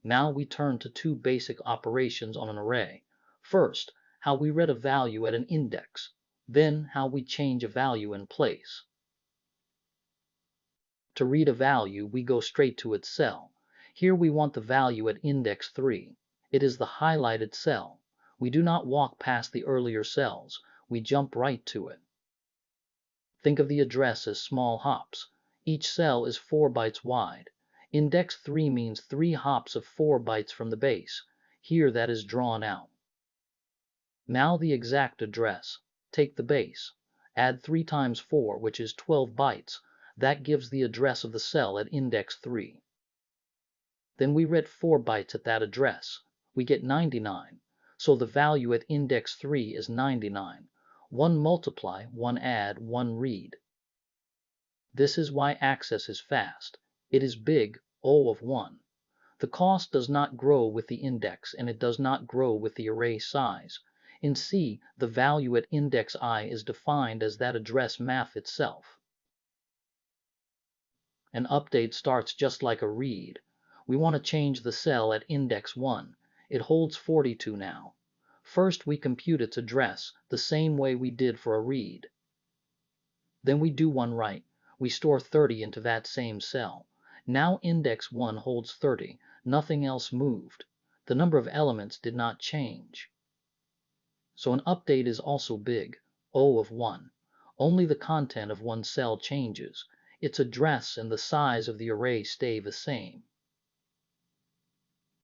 Now we turn to two basic operations on an array. First, how we read a value at an index, then how we change a value in place. To read a value, we go straight to its cell. Here we want the value at index 3. It is the highlighted cell. We do not walk past the earlier cells, we jump right to it. Think of the address as small hops. Each cell is 4 bytes wide. Index 3 means 3 hops of 4 bytes from the base. Here that is drawn out. Now the exact address. Take the base. Add 3 times 4, which is 12 bytes. That gives the address of the cell at index 3. Then we read 4 bytes at that address. We get 99. So the value at index 3 is 99. 1 multiply, 1 add, 1 read. This is why access is fast. It is big, O of 1. The cost does not grow with the index, and it does not grow with the array size. In C, the value at index I is defined as that address math itself. An update starts just like a read. We want to change the cell at index 1. It holds 42 now. First we compute its address, the same way we did for a read. Then we do one right. We store 30 into that same cell. Now index 1 holds 30. Nothing else moved. The number of elements did not change. So an update is also big, O of 1. Only the content of one cell changes. Its address and the size of the array stay the same.